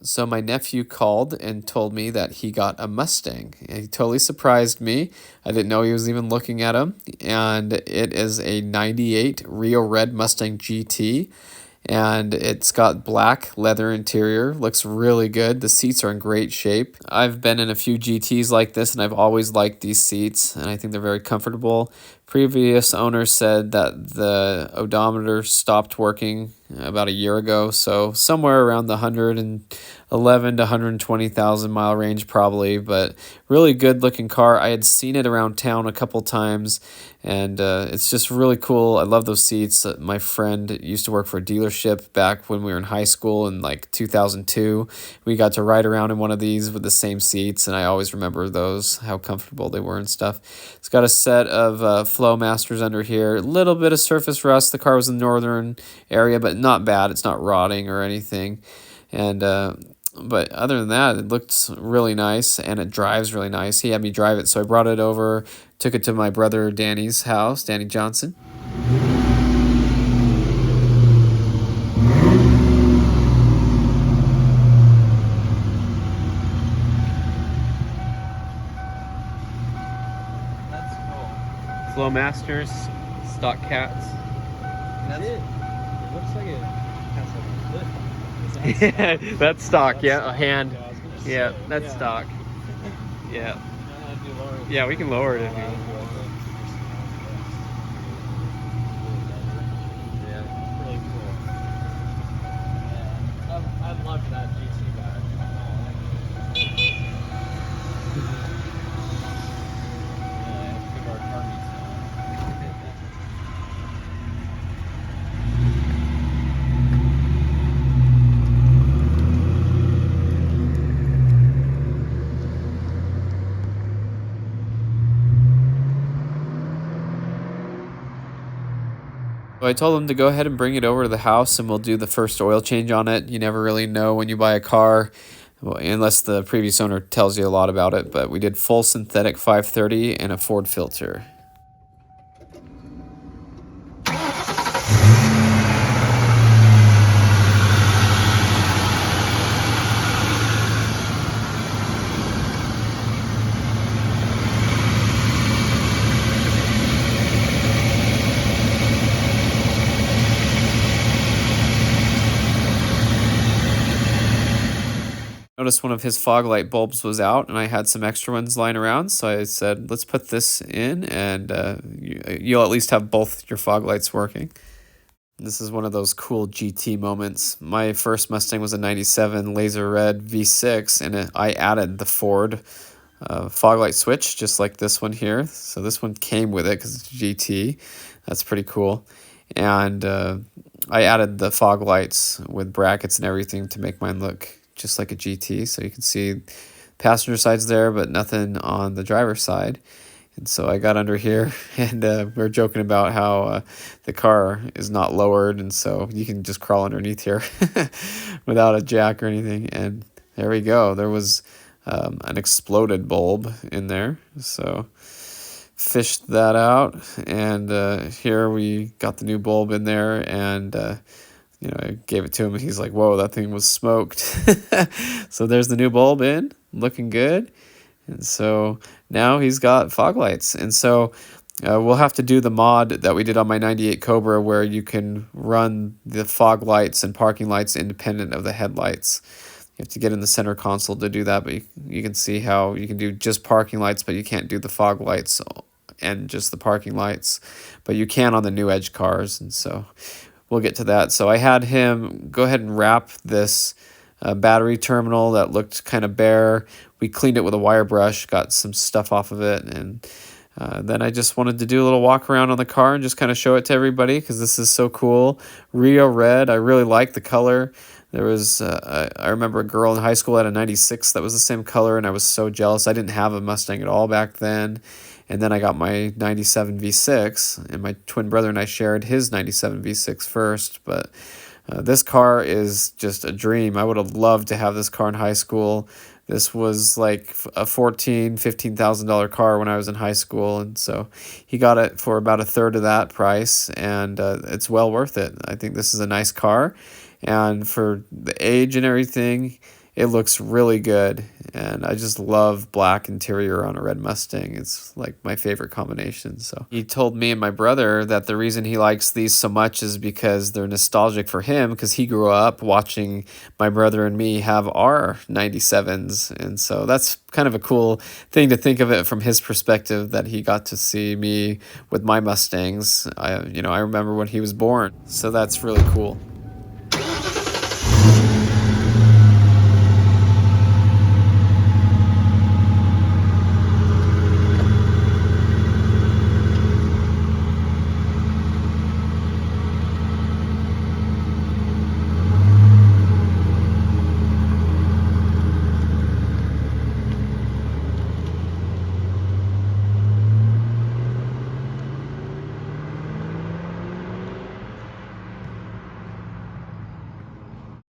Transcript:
So my nephew called and told me that he got a Mustang. And he totally surprised me. I didn't know he was even looking at him. And it is a 98 Rio Red Mustang GT. And it's got black leather interior, looks really good. The seats are in great shape. I've been in a few GTs like this, and I've always liked these seats, and I think they're very comfortable. Previous owner said that the odometer stopped working about a year ago, so somewhere around the 111 to 120,000 mile range probably, but really good looking car. I had seen it around town a couple times, and it's just really cool. I love those seats. My friend used to work for a dealership back when we were in high school in like 2002. We got to ride around in one of these with the same seats, and I always remember those, how comfortable they were and stuff. It's got a set of flow masters under here. A little bit of surface rust. The car was in the northern area, but not bad. It's not rotting or anything. And but other than that, it looks really nice, and it drives really nice. He had me drive it, so I brought it over, took it to my brother Danny's house, Danny Johnson. That's cool. Flow Masters, stock cats. That's it. It looks like it has a lip. Yeah, that's stock. Yeah, a hand. Yeah, I was gonna Yeah, say, that's yeah. stock. Yeah. You know how to do lower it? Yeah, we can lower it if you want. Yeah, it's really cool. Yeah, I love that GT badge. Yeah, I think our car meets now. So I told him to go ahead and bring it over to the house, and we'll do the first oil change on it. You never really know when you buy a car, well, unless the previous owner tells you a lot about it. But we did full synthetic 530 and a Ford filter. Noticed one of his fog light bulbs was out, and I had some extra ones lying around, so I said, let's put this in, and you'll at least have both your fog lights working. This is one of those cool GT moments. My first Mustang was a 97 laser red V6, and I added the Ford fog light switch, just like this one here. So this one came with it because it's GT. That's pretty cool. And I added the fog lights with brackets and everything to make mine look just like a GT. So you can see passenger side's there, but nothing on the driver's side. And so I got under here, and we are joking about how the car is not lowered, and so you can just crawl underneath here without a jack or anything. And there we go. There was an exploded bulb in there. So fished that out, and here we got the new bulb in there, and I gave it to him, and he's like, whoa, that thing was smoked. So there's the new bulb in, looking good. And so now he's got fog lights. And so we'll have to do the mod that we did on my 98 Cobra, where you can run the fog lights and parking lights independent of the headlights. You have to get in the center console to do that, but you can see how you can do just parking lights, but you can't do the fog lights and just the parking lights. But you can on the new Edge cars, and so we'll get to that. So I had him go ahead and wrap this battery terminal that looked kind of bare. We cleaned it with a wire brush, got some stuff off of it, and then I just wanted to do a little walk around on the car and just kind of show it to everybody because this is so cool. Rio Red, I really like the color. There was, I remember a girl in high school had a 96 that was the same color, and I was so jealous. I didn't have a Mustang at all back then. And then I got my 97 V6, and my twin brother and I shared his 97 V6 first. But this car is just a dream. I would have loved to have this car in high school. This was like a $15,000 car when I was in high school, and so he got it for about a third of that price, and it's well worth it. I think this is a nice car, and for the age and everything, It looks really good, and I just love black interior on a red Mustang. It's like my favorite combination. So he told me and my brother that the reason he likes these so much is because they're nostalgic for him, because he grew up watching my brother and me have our 97s. And so that's kind of a cool thing to think of it from his perspective, that he got to see me with my Mustangs. I remember when he was born. So that's really cool.